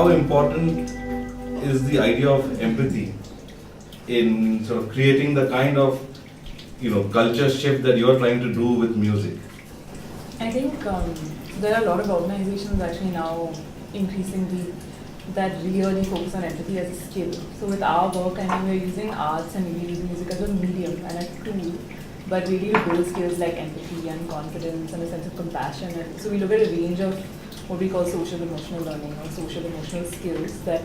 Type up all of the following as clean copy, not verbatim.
how important is the idea of empathy in sort of creating the kind of culture shift that you're trying to do with music? I think there are a lot of organizations actually now increasingly that really focus on empathy as a skill. So with our work, I mean, we're using arts and we're using music as a medium and a tool, but really to build skills like empathy and confidence and a sense of compassion. And so we look at a range of what we call social emotional learning or social emotional skills that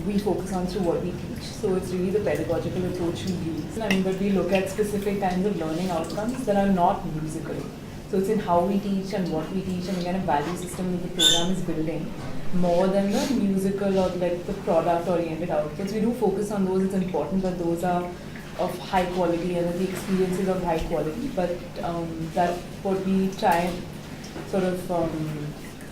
we focus on through what we teach. So it's really the pedagogical approach we use. I mean, but we look at specific kinds of learning outcomes that are not musical. So it's in how we teach and what we teach and the kind of value system that the program is building more than the musical or like the product oriented outputs. We do focus on those, it's important that those are of high quality and that the experiences of high quality, but that what we try and sort of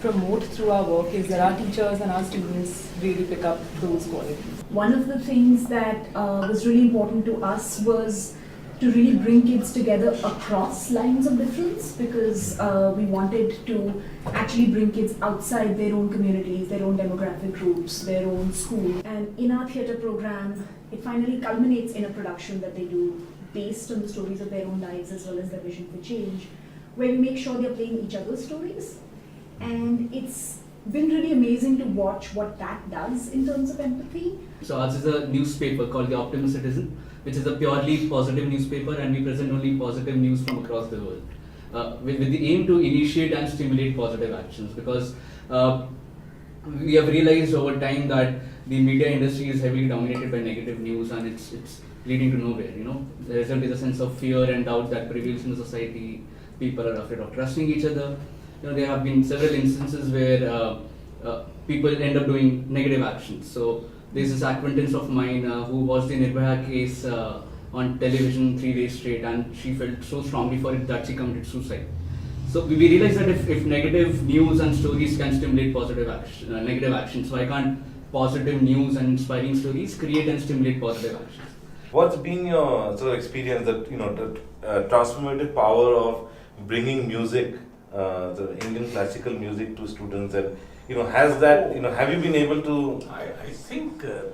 promote through our work is that our teachers and our students really pick up those qualities. One of the things that was really important to us was to really bring kids together across lines of difference, because we wanted to actually bring kids outside their own communities, their own demographic groups, their own school. And in our theatre program, it finally culminates in a production that they do based on the stories of their own lives as well as their vision for change, where we make sure they're playing each other's stories. And it's been really amazing to watch what that does in terms of empathy. So ours is a newspaper called The Optimist Citizen, which is a purely positive newspaper, and we present only positive news from across the world with the aim to initiate and stimulate positive actions, because we have realized over time that the media industry is heavily dominated by negative news, and it's leading to nowhere. The result is a sense of fear and doubt that prevails in the society. People are afraid of trusting each other. There have been several instances where people end up doing negative actions. So there's this acquaintance of mine who watched the Nirbhaya case on television 3 days straight, and she felt so strongly for it that she committed suicide. So we realized that if negative news and stories can stimulate positive action, negative action, so why can't positive news and inspiring stories create and stimulate positive actions? What's been your sort of experience that the transformative power of bringing music, the Indian classical music to students, and has that have you been able to? I think the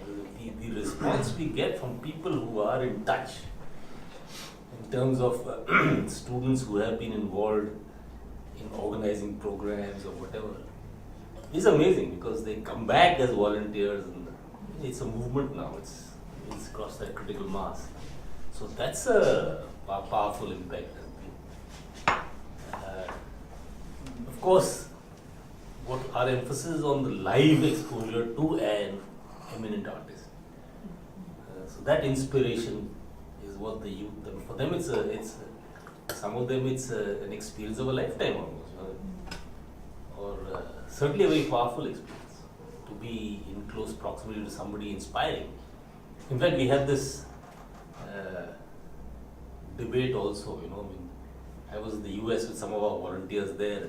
response we get from people who are in touch, in terms of students who have been involved in organizing programs or whatever, is amazing, because they come back as volunteers and it's a movement now. It's crossed that critical mass. So that's a powerful impact. Of course, what our emphasis on the live exposure to an eminent artist. So that inspiration is what the youth, for them some of them it's an experience of a lifetime almost, or certainly a very powerful experience to be in close proximity to somebody inspiring. In fact, we have this debate also, I was in the US with some of our volunteers there.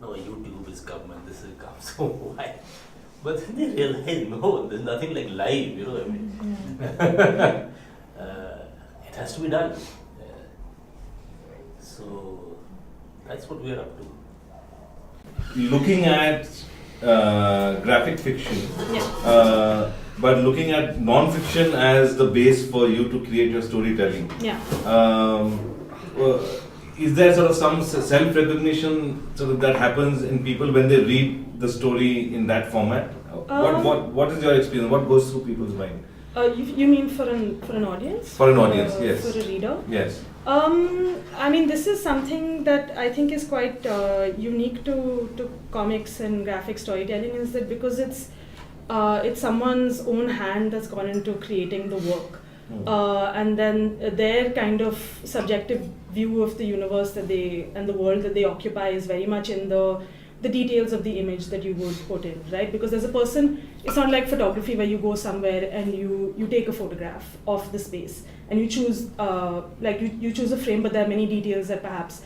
No, YouTube is come and this will come, so why? But then they realize, no, there's nothing like live, it has to be done. So that's what we are up to. Looking at graphic fiction, but looking at non-fiction as the base for you to create your storytelling. Is there sort of some self-recognition that happens in people when they read the story in that format? What is your experience? What goes through people's mind? You mean for an audience? For an audience, yes. For a reader? Yes. I mean, this is something that I think is quite unique to comics and graphic storytelling, is that because it's someone's own hand that's gone into creating the work. And then their kind of subjective view of the universe and the world that they occupy is very much in the details of the image that you would put in, right? Because as a person, it's not like photography where you go somewhere and you take a photograph of the space and you choose you choose a frame, but there are many details that perhaps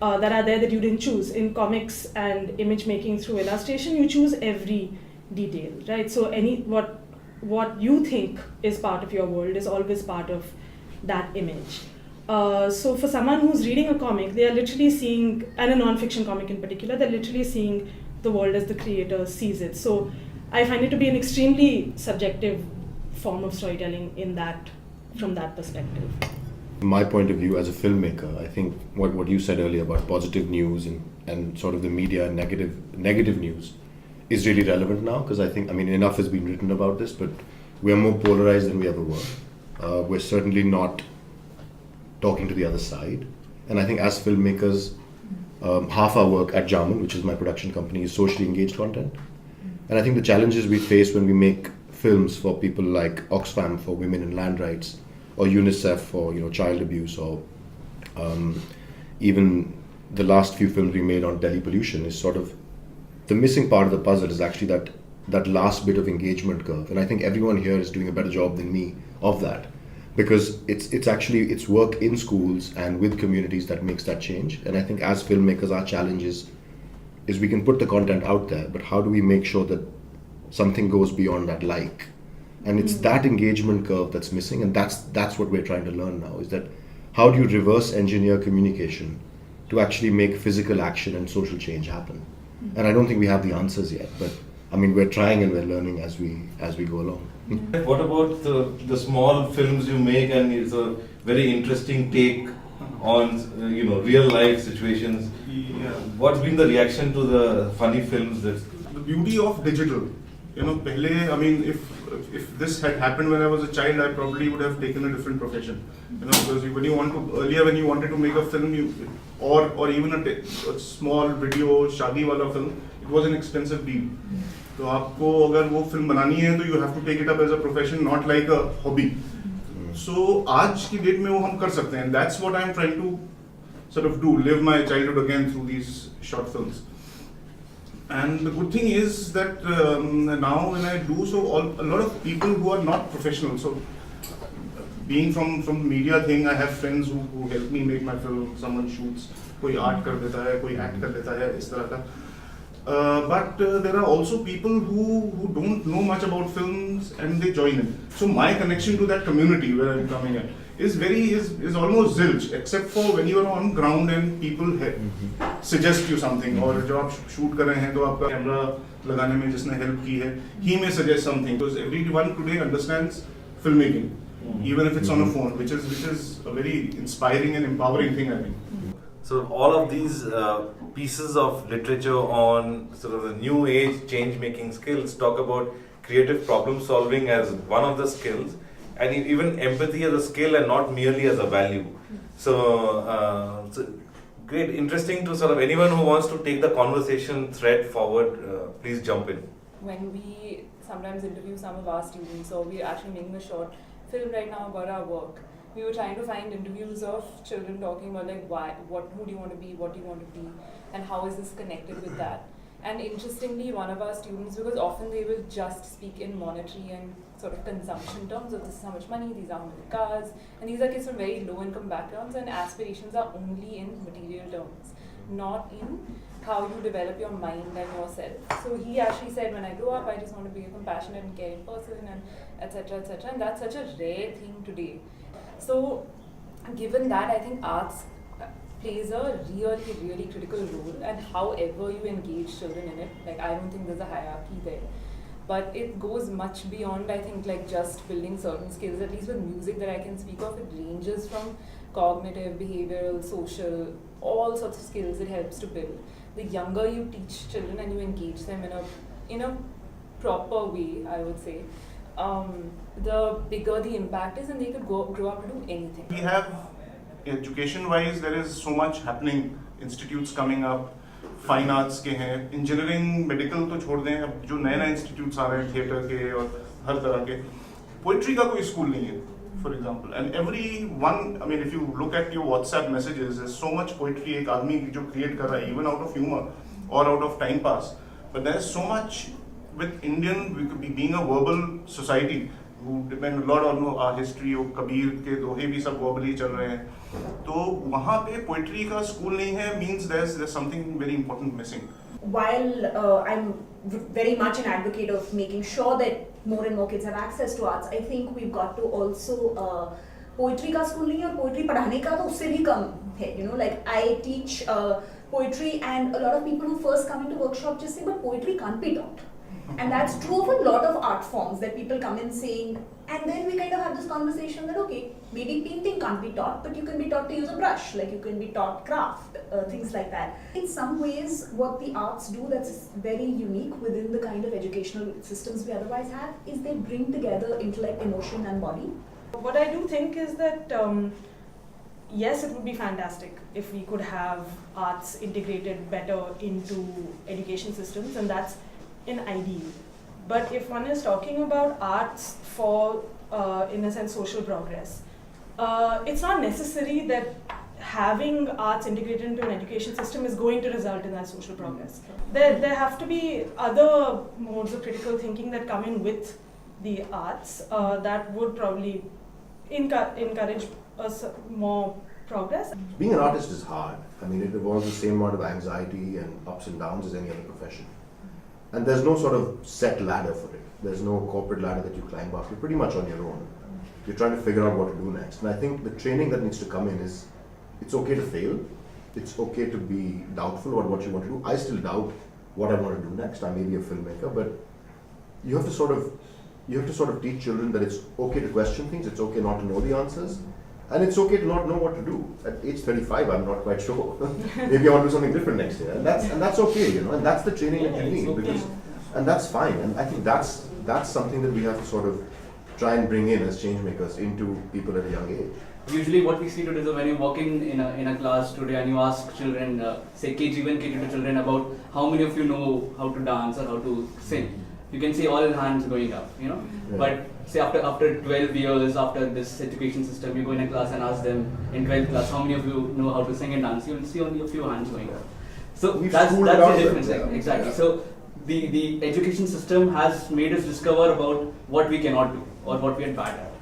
that are there that you didn't choose. In comics and image making through illustration, you choose every detail, right? So what you think is part of your world is always part of that image. So for someone who's reading a comic, they are literally seeing, and a non-fiction comic in particular, they're literally seeing the world as the creator sees it. So I find it to be an extremely subjective form of storytelling from that perspective. From my point of view as a filmmaker, I think what you said earlier about positive news and sort of the media and negative news is really relevant now, because I think, enough has been written about this, but we are more polarized than we ever were. We're certainly not talking to the other side. And I think as filmmakers, half our work at Jamun, which is my production company, is socially engaged content. And I think the challenges we face when we make films for people like Oxfam for women and land rights, or UNICEF for child abuse, or even the last few films we made on Delhi pollution, is sort of the missing part of the puzzle is actually that last bit of engagement curve. And I think everyone here is doing a better job than me of that, because it's work in schools and with communities that makes that change. And I think as filmmakers, our challenge is we can put the content out there, but how do we make sure that something goes beyond that like? And it's that engagement curve that's missing, and that's what we're trying to learn now, is that how do you reverse engineer communication to actually make physical action and social change happen? And I don't think we have the answers yet, but we're trying and we're learning as we go along. What about the small films you make, and it's a very interesting take on real life situations? Yeah. What's been the reaction to the funny films? The beauty of digital, if this had happened when I was a child, I probably would have taken a different profession. Because when you wanted to make a film, or even a small video शादी वाला film, it was an expensive deal. तो आपको अगर वो film बनानी है, तो you have to take it up as a profession, not like a hobby. So आज की डेट में वो हम कर सकते हैं, and that's what I'm trying to sort of do, live my childhood again through these short films. And the good thing is that now when I do so, a lot of people who are not professional, so being from the media thing, I have friends who help me make my film. Someone shoots, कोई art कर देता है, कोई act कर देता है, इस तरह का. But there are also people who don't know much about films and they join in. So my connection to that community where I'm coming in is almost zilch, except for when you are on ground and people suggest you something, or जब आप shoot कर रहे हैं तो आपका camera लगाने में जिसने help की है, he may suggest something, because everyone today understands filmmaking, even if it's on a phone, which is a very inspiring and empowering thing, I think. So all of these pieces of literature on sort of the new age change-making skills talk about creative problem solving as one of the skills, and even empathy as a skill and not merely as a value. So, great, interesting to sort of anyone who wants to take the conversation thread forward, please jump in. When we sometimes interview some of our students, or we're actually making a short film right now about our work, we were trying to find interviews of children talking about who do you want to be, what do you want to be, and how is this connected with that. And interestingly, one of our students, because often they will just speak in monetary and sort of consumption terms of this is how much money, these are how many cars, and these are kids from very low income backgrounds, and aspirations are only in material terms, not in how you develop your mind and yourself. So he actually said, when I grow up, I just want to be a compassionate and caring person, and etc. etc. And that's such a rare thing today. So given that, I think arts plays a really, really critical role, and however you engage children in it, I don't think there's a hierarchy there. But it goes much beyond, I think, just building certain skills. At least with music that I can speak of, it ranges from cognitive, behavioral, social, all sorts of skills it helps to build. The younger you teach children and you engage them in a proper way, I would say, the bigger the impact is, and they could grow up to do anything. We have, education-wise, there is so much happening. Institutes coming up, fine arts के हैं, engineering, medical तो छोड़ दें, अब जो नए institutes आ रहे हैं, theatre के और हर तरह के, poetry का कोई school नहीं है, for example. And everyone, if you look at your WhatsApp messages, there's so much poetry एक आदमी जो create कर रहा है, even out of humor or out of time pass. But there's so much with Indian, being a verbal society, who depend a lot on our history. Kabir के दोहे भी सब verbally चल रहे हैं, तो वहाँ पे poetry का school नहीं है, means there's something very important missing. While I'm very much an advocate of making sure that more and more kids have access to arts, I think we've got to also poetry का school नहीं है, और poetry पढ़ाने का तो उससे भी कम है. I teach poetry, and a lot of people who first come into workshop just say, but poetry can't be taught. And that's true of a lot of art forms that people come in saying, and then we kind of have this conversation that, okay, maybe painting can't be taught, but you can be taught to use a brush, like you can be taught craft, things like that. In some ways, what the arts do that's very unique within the kind of educational systems we otherwise have is they bring together intellect, emotion, and body. What I do think is that yes, it would be fantastic if we could have arts integrated better into education systems, and that's an ideal. But if one is talking about arts for, in a sense, social progress, it's not necessary that having arts integrated into an education system is going to result in that social progress. There have to be other modes of critical thinking that come in with the arts that would probably encourage more progress. Being an artist is hard. I mean, it involves the same amount of anxiety and ups and downs as any other profession. And there's no sort of set ladder for it. There's no corporate ladder that you climb up. You're pretty much on your own. You're trying to figure out what to do next. And I think the training that needs to come in is, it's okay to fail. It's okay to be doubtful about what you want to do. I still doubt what I want to do next. I may be a filmmaker, but you have to sort of teach children that it's okay to question things. It's okay not to know the answers. And it's okay to not know what to do. At age 35, I'm not quite sure. Maybe I want to do something different next year. And that's okay, you know, and that's the training that you need. Because, and that's fine. And I think that's something that we have to sort of try and bring in as change makers into people at a young age. Usually what we see today is when you're walking in a class today and you ask children, say KG1, KG2 children about how many of you know how to dance or how to sing. You can see all hands going up, you know. Yeah. But say after 12 years, after this education system, you go in a class and ask them in 12th class, how many of you know how to sing and dance? You'll see only a few hands going up. So that's the difference, exactly. So the education system has made us discover about what we cannot do or what we are bad at.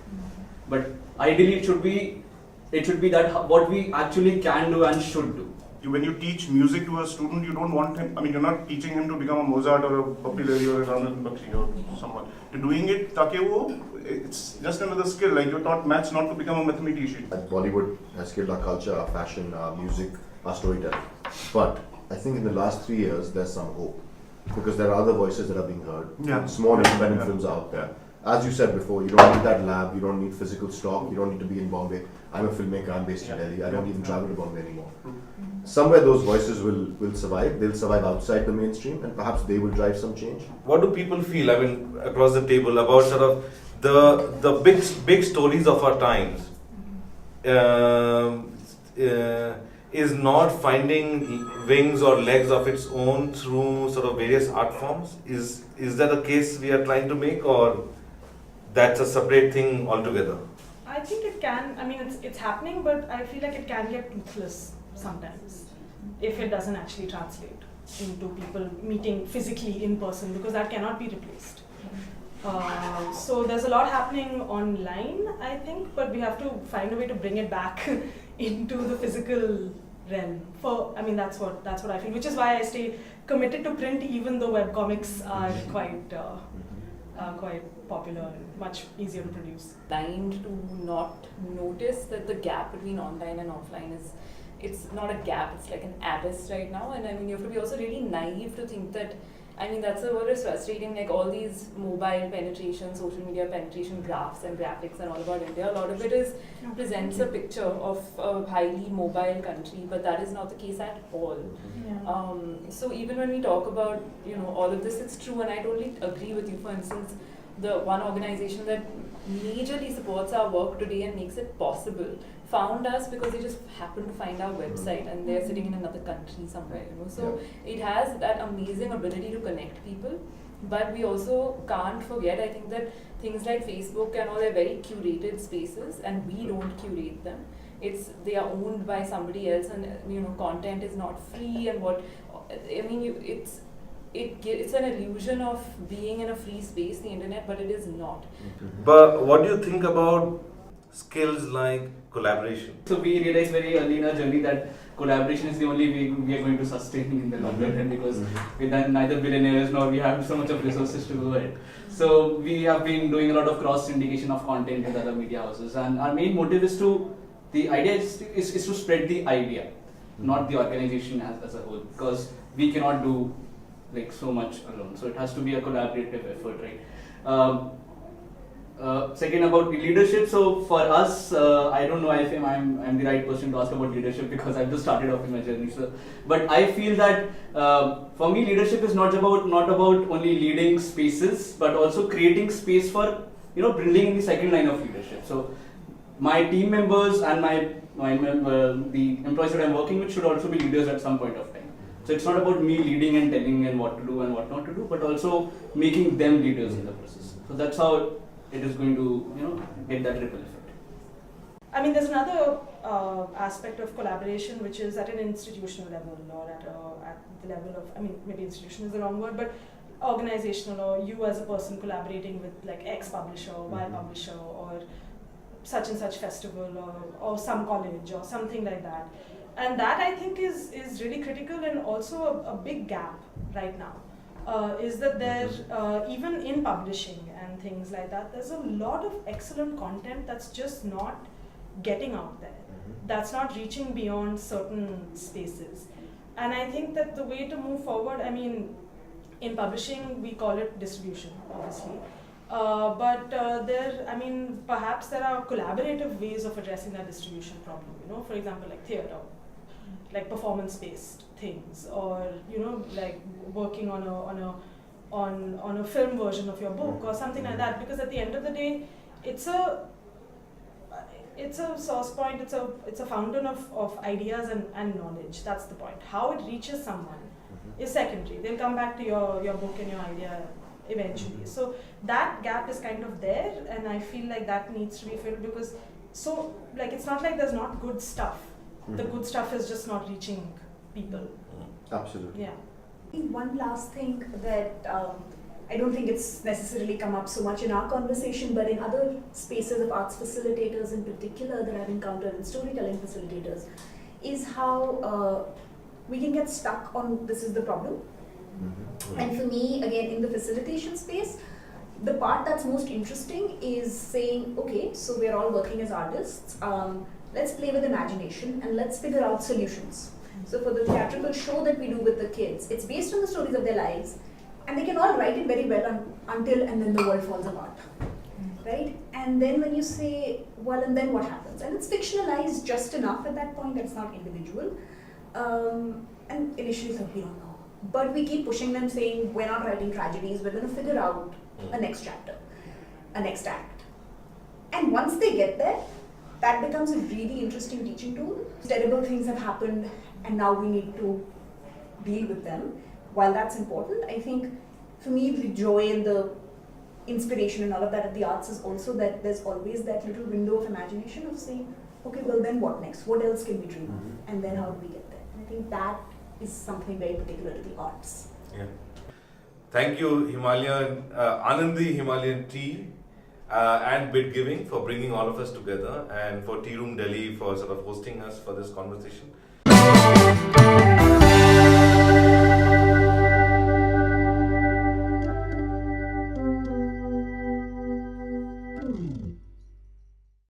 But ideally it should be that what we actually can do and should do. When you teach music to a student, you don't want him, I mean, you're not teaching him to become a Mozart or a Papilari or a Raman Bakshi or someone. You're doing it, it's just another skill, like you're taught maths not to become a mathematician. Bollywood has killed our culture, our fashion, our music, our storytelling. But I think in the last 3 years, there's some hope. Because there are other voices that are being heard. Yeah. Small independent films out there. As you said before, you don't need that lab, you don't need physical stock, you don't need to be in Bombay. I'm a filmmaker, I'm based in Delhi, I don't even travel to Bombay anymore. Somewhere those voices will survive, they'll survive outside the mainstream and perhaps they will drive some change. What do people feel, I mean, across the table about sort of the big stories of our times is not finding wings or legs of its own through sort of various art forms? Is that a case we are trying to make, or that's a separate thing altogether? I think it can, I mean, it's happening, but I feel like it can get toothless sometimes if it doesn't actually translate into people meeting physically in person, because that cannot be replaced. So there's a lot happening online, I think, but we have to find a way to bring it back into the physical realm. That's what I feel, which is why I stay committed to print, even though webcomics are quite popular and much easier to produce. Blind to not notice that the gap between online and offline is, it's not a gap, it's like an abyss right now. And I mean, you have to be also really naive to think that, I mean, that's what is frustrating, like all these mobile penetration, social media penetration graphs and graphics and all about India, a lot of it presents a picture of a highly mobile country, but that is not the case at all. Yeah. So even when we talk about, you know, all of this, it's true, and I totally agree with you. For instance, the one organization that majorly supports our work today and makes it possible found us because they just happened to find our website and they're sitting in another country somewhere, you know. So it has that amazing ability to connect people, but we also can't forget, I think, that things like Facebook and all, they're very curated spaces and we don't curate them. They are owned by somebody else, and you know, content is not free, and it's an illusion of being in a free space, the internet, but it is not. But what do you think about skills like collaboration? So we realized very early in our journey that collaboration is the only way we are going to sustain in the longer run, because we're neither billionaires nor we have so much of resources to do it. So we have been doing a lot of cross syndication of content with other media houses, and our main motive is the idea is to spread the idea, not the organization as a whole, because we cannot do like so much alone. So it has to be a collaborative effort, right? Second, about leadership. So for us, I don't know if I'm the right person to ask about leadership because I've just started off in my journey. So, but I feel that for me, leadership is not about only leading spaces, but also creating space for building in the second line of leadership. So my team members and the employees that I'm working with should also be leaders at some point of time. So it's not about me leading and telling them what to do and what not to do, but also making them leaders in the process. So that's how it is going to get that ripple effect. I mean, there's another aspect of collaboration which is at an institutional level or at the level of, I mean, maybe institution is the wrong word, but organizational, or you as a person collaborating with like X publisher or Y publisher or such and such festival or some college or something like that. And that I think is really critical, and also a big gap right now. Is that there, even in publishing and things like that, there's a lot of excellent content that's just not getting out there. That's not reaching beyond certain spaces. And I think that the way to move forward, I mean, in publishing, we call it distribution, obviously. But perhaps there are collaborative ways of addressing that distribution problem. For example, like theatre, like performance-based things, or like working on a film version of your book or something like that. Because at the end of the day, it's a source point. It's a fountain of ideas and knowledge. That's the point. How it reaches someone is secondary. They'll come back to your book and your idea eventually. So that gap is kind of there, and I feel like that needs to be filled, because it's not like there's not good stuff. The good stuff is just not reaching people. Absolutely. Yeah. I think one last thing that I don't think it's necessarily come up so much in our conversation, but in other spaces of arts facilitators in particular that I've encountered, and storytelling facilitators, is how we can get stuck on this is the problem. And for me, again, in the facilitation space, the part that's most interesting is saying, okay, so we're all working as artists, let's play with imagination and let's figure out solutions. So for the theatrical show that we do with the kids, it's based on the stories of their lives, and they can all write it very well until and then the world falls apart, right? And then when you say, well, and then what happens? And it's fictionalized just enough at that point, it's not individual. And initially, we don't know. But we keep pushing them, saying, we're not writing tragedies, we're going to figure out a next chapter, a next act. And once they get there, that becomes a really interesting teaching tool. Terrible things have happened, and now we need to deal with them. While that's important, I think for me the joy and the inspiration and all of that of the arts is also that there's always that little window of imagination of saying, okay, well then what next? What else can we dream of? And then how do we get there? And I think that is something very particular to the arts. Yeah. Thank you, Himalayan, Anandi Himalayan Tea and Bit Giving for bringing all of us together, and for Tea Room Delhi for sort of hosting us for this conversation.